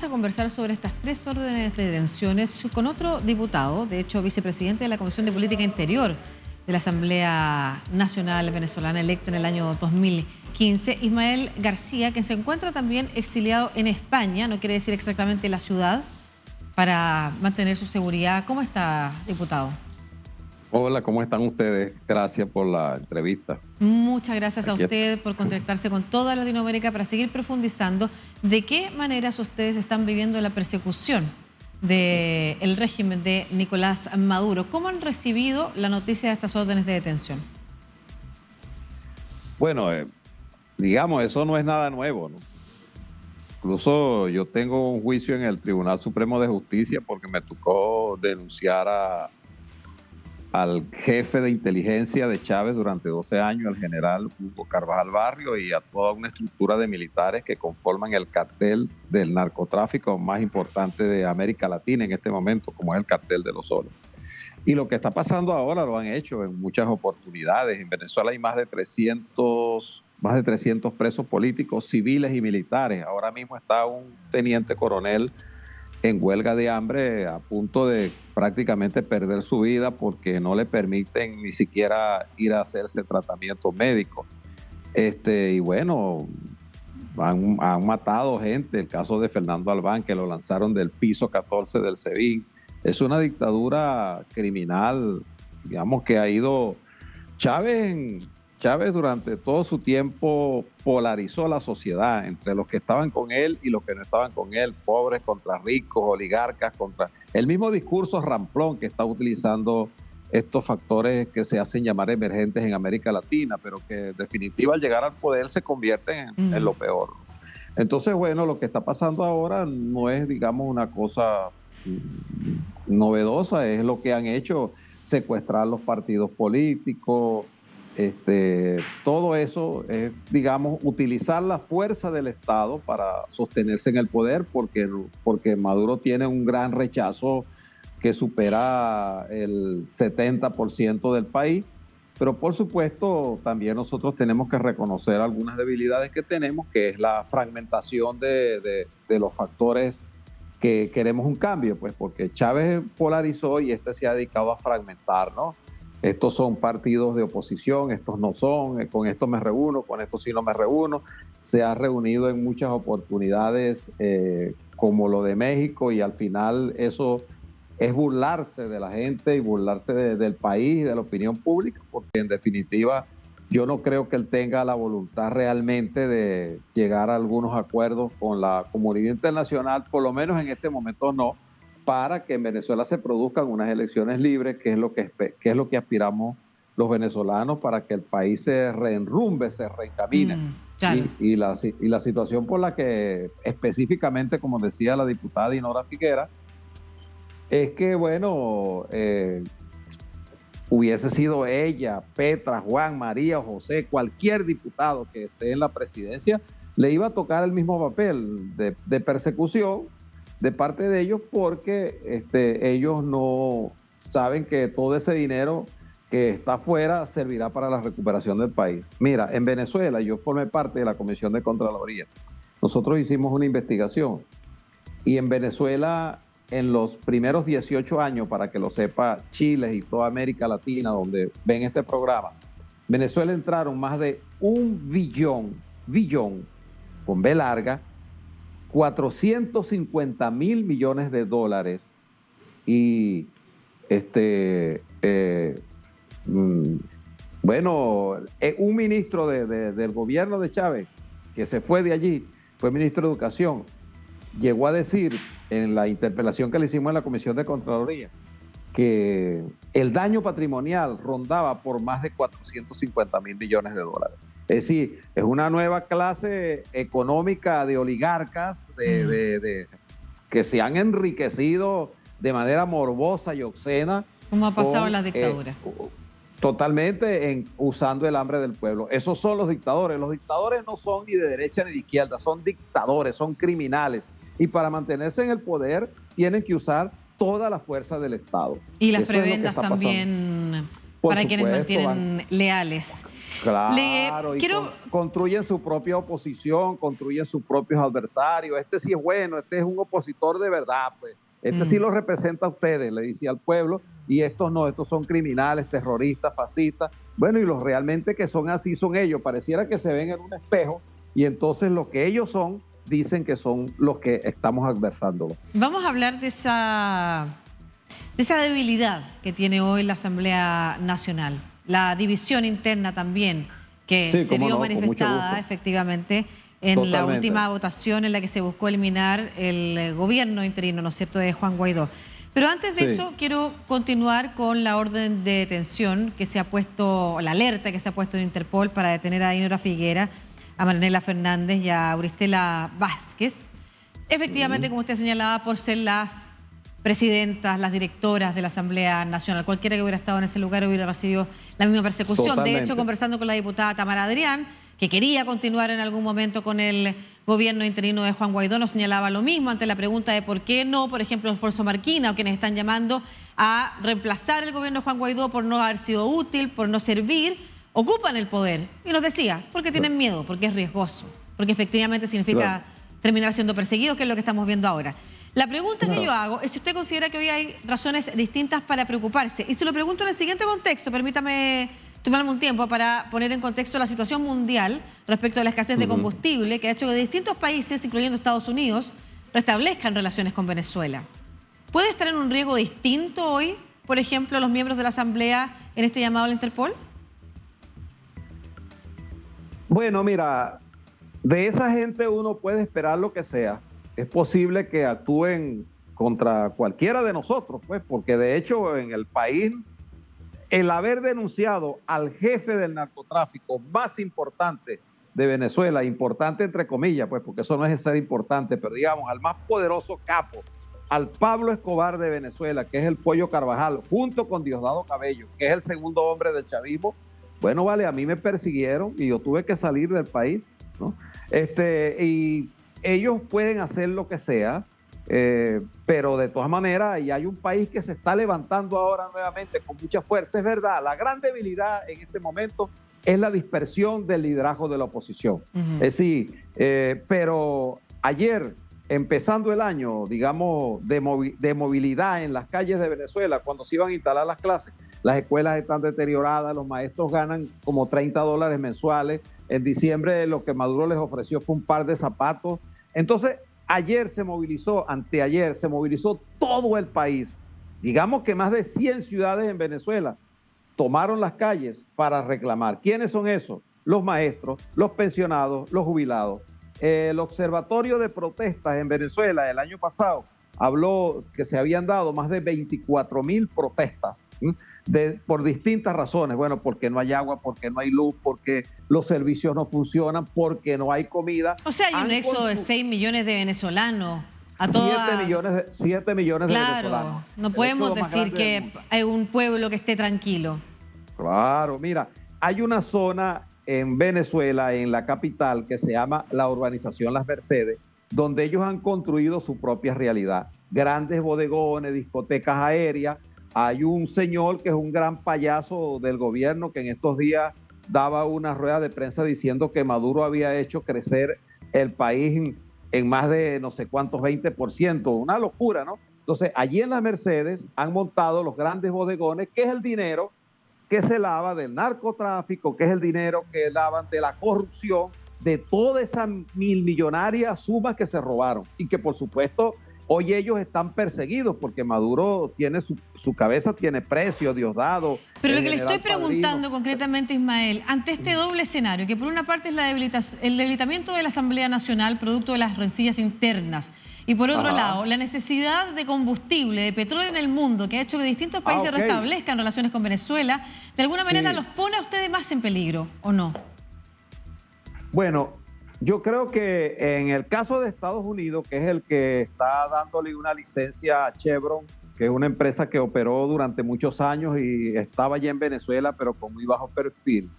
vamos a conversar sobre estas 3 órdenes de detenciones con otro diputado, de hecho vicepresidente de la Comisión de Política Interior de la Asamblea Nacional Venezolana, electo en el año 2015, Ismael García, quien se encuentra también exiliado en España, no quiere decir exactamente la ciudad, para mantener su seguridad. ¿Cómo está, diputado? Hola, ¿cómo están ustedes? Gracias por la entrevista. Muchas gracias a usted por contactarse con toda Latinoamérica para seguir profundizando de qué maneras ustedes están viviendo la persecución del régimen de Nicolás Maduro. ¿Cómo han recibido la noticia de estas órdenes de detención? Bueno, digamos, eso no es nada nuevo, ¿no? Incluso yo tengo un juicio en el Tribunal Supremo de Justicia porque me tocó denunciar al jefe de inteligencia de Chávez durante 12 años, el general Hugo Carvajal Barrio, y a toda una estructura de militares que conforman el cartel del narcotráfico más importante de América Latina en este momento, como es el cartel de los Solos. Y lo que está pasando ahora lo han hecho en muchas oportunidades. En Venezuela hay más de 300 presos políticos, civiles y militares. Ahora mismo está un teniente coronel en huelga de hambre, a punto de prácticamente perder su vida porque no le permiten ni siquiera ir a hacerse tratamiento médico. Y bueno, han matado gente, el caso de Fernando Albán, que lo lanzaron del piso 14 del SEBIN. Es una dictadura criminal, digamos, que ha ido Chávez durante todo su tiempo polarizó la sociedad entre los que estaban con él y los que no estaban con él, pobres contra ricos, oligarcas contra... El mismo discurso ramplón que está utilizando estos factores que se hacen llamar emergentes en América Latina, pero que en definitiva al llegar al poder se convierten en lo peor. Entonces, bueno, lo que está pasando ahora no es, digamos, una cosa novedosa, es lo que han hecho, secuestrar los partidos políticos. Todo eso es, digamos, utilizar la fuerza del Estado para sostenerse en el poder, porque Maduro tiene un gran rechazo que supera el 70% del país, pero por supuesto también nosotros tenemos que reconocer algunas debilidades que tenemos, que es la fragmentación de los factores que queremos un cambio, pues porque Chávez polarizó y se ha dedicado a fragmentar, ¿no? Estos son partidos de oposición, estos no son, con esto me reúno, con esto sí no me reúno. Se ha reunido en muchas oportunidades como lo de México y al final eso es burlarse de la gente y burlarse del país y de la opinión pública, porque en definitiva yo no creo que él tenga la voluntad realmente de llegar a algunos acuerdos con la comunidad internacional, por lo menos en este momento no, para que en Venezuela se produzcan unas elecciones libres, que es lo que aspiramos los venezolanos, para que el país se reenrumbe, se reencamine. Claro. Y la situación por la que específicamente, como decía la diputada Dinora Figuera, es que, bueno, hubiese sido ella, Petra, Juan, María, José, cualquier diputado que esté en la presidencia, le iba a tocar el mismo papel de persecución de parte de ellos, porque ellos no saben que todo ese dinero que está afuera servirá para la recuperación del país. Mira, en Venezuela yo formé parte de la Comisión de Contraloría. Nosotros hicimos una investigación y en Venezuela, en los primeros 18 años, para que lo sepa Chile y toda América Latina donde ven este programa, Venezuela entraron más de 1 billón, con B larga, 450.000 millones de dólares y bueno, un ministro del gobierno de Chávez que se fue de allí, fue ministro de Educación, llegó a decir en la interpelación que le hicimos en la Comisión de Contraloría que el daño patrimonial rondaba por más de 450.000 millones de dólares. Es decir, es una nueva clase económica de oligarcas que se han enriquecido de manera morbosa y obscena. Como ha pasado en las dictaduras. Totalmente usando el hambre del pueblo. Esos son los dictadores. Los dictadores no son ni de derecha ni de izquierda, son dictadores, son criminales. Y para mantenerse en el poder tienen que usar toda la fuerza del Estado. Y las prebendas también Por para quienes supuesto, mantienen leales. claro, construyen su propia oposición, construyen sus propios adversarios. Este sí es bueno, este es un opositor de verdad, pues. Este sí lo representa a ustedes, le decía al pueblo, y estos no, estos son criminales, terroristas, fascistas. Bueno, y los realmente que son así son ellos. Pareciera que se ven en un espejo y entonces lo que ellos son, dicen que son los que estamos adversándolo. Vamos a hablar de esa debilidad que tiene hoy la Asamblea Nacional, la división interna también, que Sí, se cómo vio no, con mucho manifestada gusto. efectivamente en la Totalmente. última votación en la que se buscó eliminar el gobierno interino, ¿no es cierto?, de Juan Guaidó. Pero antes de Sí. eso, quiero continuar con la orden de detención que se ha puesto, la alerta que se ha puesto en Interpol para detener a Inora Figuera, a Maranela Fernández y a Auristela Vázquez. Efectivamente, como usted señalaba, por ser las presidentas, las directoras de la Asamblea Nacional. Cualquiera que hubiera estado en ese lugar hubiera recibido la misma persecución. Totalmente. De hecho, conversando con la diputada Tamara Adrián, que quería continuar en algún momento con el gobierno interino de Juan Guaidó, nos señalaba lo mismo ante la pregunta de por qué no, por ejemplo, Alfonso Marquina, o quienes están llamando a reemplazar el gobierno de Juan Guaidó por no haber sido útil, por no servir, ocupan el poder. Y nos decía, porque tienen miedo, porque es riesgoso, porque efectivamente significa terminar siendo perseguidos, que es lo que estamos viendo ahora. La pregunta que yo hago es si usted considera que hoy hay razones distintas para preocuparse. Y se lo pregunto en el siguiente contexto, permítame tomarme un tiempo para poner en contexto la situación mundial respecto a la escasez de combustible que ha hecho que distintos países, incluyendo Estados Unidos, restablezcan relaciones con Venezuela. ¿Puede estar en un riesgo distinto hoy, por ejemplo, los miembros de la Asamblea en este llamado a la Interpol? Bueno, mira, de esa gente uno puede esperar lo que sea. Es posible que actúen contra cualquiera de nosotros, pues, porque de hecho en el país, el haber denunciado al jefe del narcotráfico más importante de Venezuela, importante entre comillas, pues, porque eso no es ser importante, pero digamos, al más poderoso capo, al Pablo Escobar de Venezuela, que es el Pollo Carvajal, junto con Diosdado Cabello, que es el segundo hombre del chavismo. Bueno, vale, a mí me persiguieron y yo tuve que salir del país, ¿no? Y ellos pueden hacer lo que sea, pero de todas maneras, y hay un país que se está levantando ahora nuevamente con mucha fuerza. Es verdad, la gran debilidad en este momento es la dispersión del liderazgo de la oposición. Es decir, pero ayer, empezando el año, digamos, de movilidad en las calles de Venezuela, cuando se iban a instalar las clases, las escuelas están deterioradas, los maestros ganan como $30 mensuales. En diciembre lo que Maduro les ofreció fue un par de zapatos. Entonces, ayer se movilizó, anteayer se movilizó todo el país. Digamos que más de 100 ciudades en Venezuela tomaron las calles para reclamar. ¿Quiénes son esos? Los maestros, los pensionados, los jubilados. El Observatorio de Protestas en Venezuela el año pasado habló que se habían dado más de 24,000 protestas por distintas razones. Bueno, porque no hay agua, porque no hay luz, porque los servicios no funcionan, porque no hay comida. O sea, hay un éxodo de 6 millones de venezolanos. 7 millones de venezolanos. Claro, no podemos decir que hay un pueblo que esté tranquilo. Claro, mira, hay una zona en Venezuela, en la capital, que se llama la urbanización Las Mercedes, donde ellos han construido su propia realidad. Grandes bodegones, discotecas aéreas. Hay un señor que es un gran payaso del gobierno que en estos días daba una rueda de prensa diciendo que Maduro había hecho crecer el país en más de no sé cuántos 20%, una locura, ¿no? Entonces, allí en Las Mercedes han montado los grandes bodegones, que es el dinero que se lava del narcotráfico, que es el dinero que lavan de la corrupción, de toda esa millonaria suma que se robaron y que por supuesto hoy ellos están perseguidos porque Maduro tiene su cabeza, tiene precio, Diosdado. Pero lo que le estoy preguntando concretamente, Ismael, ante este doble escenario, que por una parte es el debilitamiento de la Asamblea Nacional, producto de las rencillas internas, y por otro lado, la necesidad de combustible, de petróleo en el mundo, que ha hecho que distintos países restablezcan relaciones con Venezuela, de alguna manera los pone a ustedes más en peligro, ¿o no? Bueno, yo creo que en el caso de Estados Unidos, que es el que está dándole una licencia a Chevron, que es una empresa que operó durante muchos años y estaba allí en Venezuela, pero con muy bajo perfil,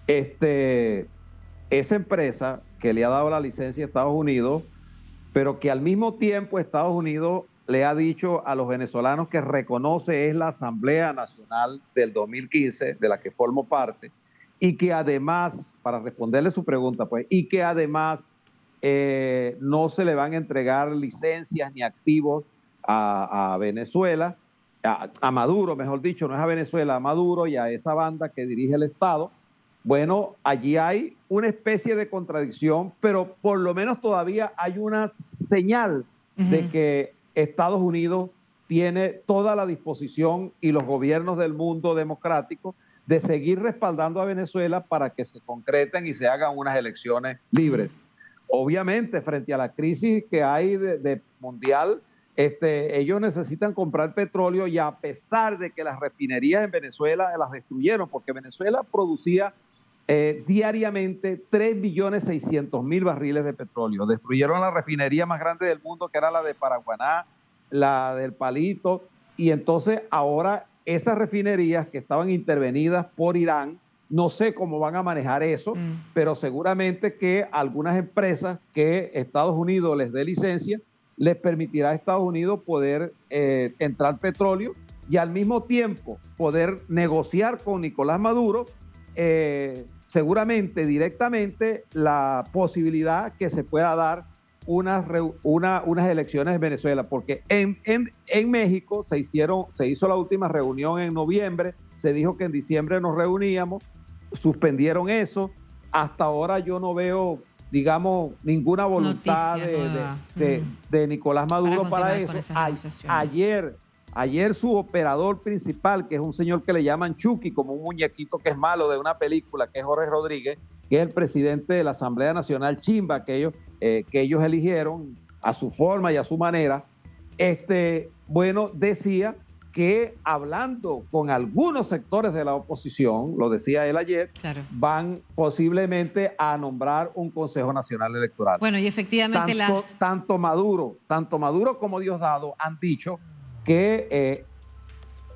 esa empresa que le ha dado la licencia a Estados Unidos, pero que al mismo tiempo Estados Unidos le ha dicho a los venezolanos que reconoce es la Asamblea Nacional del 2015, de la que formo parte, y que además, para responderle su pregunta, pues, y que además no se le van a entregar licencias ni activos a Venezuela, a Maduro, mejor dicho, no es a Venezuela, a Maduro y a esa banda que dirige el Estado. Bueno, allí hay una especie de contradicción, pero por lo menos todavía hay una señal de que Estados Unidos tiene toda la disposición y los gobiernos del mundo democrático de seguir respaldando a Venezuela para que se concreten y se hagan unas elecciones libres. Obviamente, frente a la crisis que hay de mundial, ellos necesitan comprar petróleo y a pesar de que las refinerías en Venezuela las destruyeron, porque Venezuela producía diariamente 3.600.000 barriles de petróleo. Destruyeron la refinería más grande del mundo, que era la de Paraguaná, la del Palito, y entonces ahora esas refinerías que estaban intervenidas por Irán, no sé cómo van a manejar eso, pero seguramente que algunas empresas que Estados Unidos les dé licencia, les permitirá a Estados Unidos poder entrar petróleo y al mismo tiempo poder negociar con Nicolás Maduro, seguramente directamente la posibilidad que se pueda dar unas elecciones en Venezuela, porque en México se hizo la última reunión en noviembre, se dijo que en diciembre nos reuníamos, suspendieron eso, hasta ahora yo no veo, digamos, ninguna voluntad de Nicolás Maduro para eso. Ayer su operador principal, que es un señor que le llaman Chucky, como un muñequito que es malo de una película, que es Jorge Rodríguez, que es el presidente de la Asamblea Nacional Chimba, que ellos eligieron a su forma y a su manera, bueno, decía que hablando con algunos sectores de la oposición, lo decía él ayer, claro, van posiblemente a nombrar un Consejo Nacional Electoral. Bueno, y efectivamente tanto Maduro como Diosdado han dicho que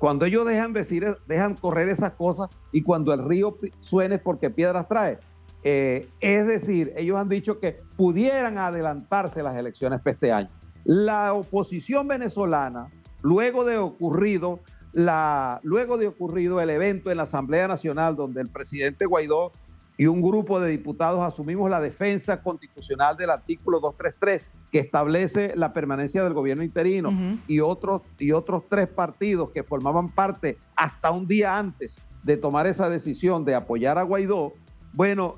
cuando ellos dejan correr esas cosas y cuando el río suene porque piedras trae, es decir, ellos han dicho que pudieran adelantarse las elecciones para este año. La oposición venezolana, luego de ocurrido el evento en la Asamblea Nacional donde el presidente Guaidó y un grupo de diputados asumimos la defensa constitucional del artículo 233 que establece la permanencia del gobierno interino, y otros 3 partidos que formaban parte hasta un día antes de tomar esa decisión de apoyar a Guaidó. Bueno,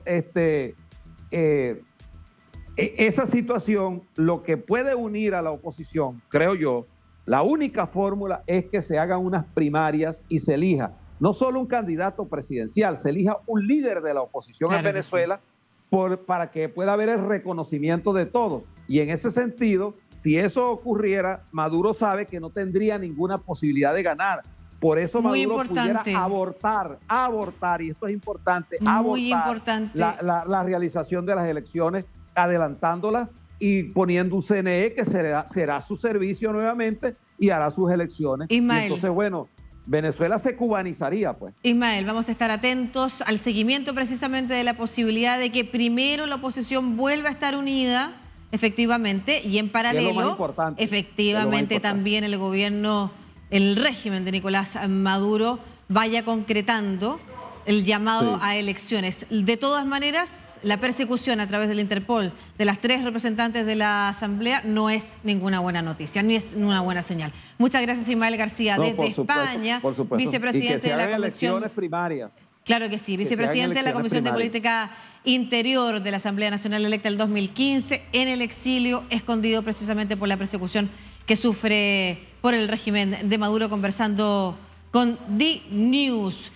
esa situación, lo que puede unir a la oposición, creo yo, la única fórmula es que se hagan unas primarias y se elija no solo un candidato presidencial, se elija un líder de la oposición en Venezuela para que pueda haber el reconocimiento de todos. Y en ese sentido, si eso ocurriera, Maduro sabe que no tendría ninguna posibilidad de ganar. Por eso Maduro pudiera abortar, y esto es importante, la realización de las elecciones, adelantándolas y poniendo un CNE que será su servicio nuevamente y hará sus elecciones. Ismael. Y entonces, bueno, Venezuela se cubanizaría, pues. Ismael, vamos a estar atentos al seguimiento precisamente de la posibilidad de que primero la oposición vuelva a estar unida, efectivamente, y en paralelo, efectivamente, también el gobierno, el régimen de Nicolás Maduro vaya concretando el llamado a elecciones. De todas maneras, la persecución a través del Interpol de las 3 representantes de la Asamblea no es ninguna buena noticia, ni es una buena señal. Muchas gracias, Ismael García, desde España, vicepresidente de la Comisión... elecciones primarias. Claro que sí, vicepresidente de la Comisión de Política Interior de la Asamblea Nacional electa del 2015, en el exilio, escondido precisamente por la persecución que sufre por el régimen de Maduro, conversando con DNews.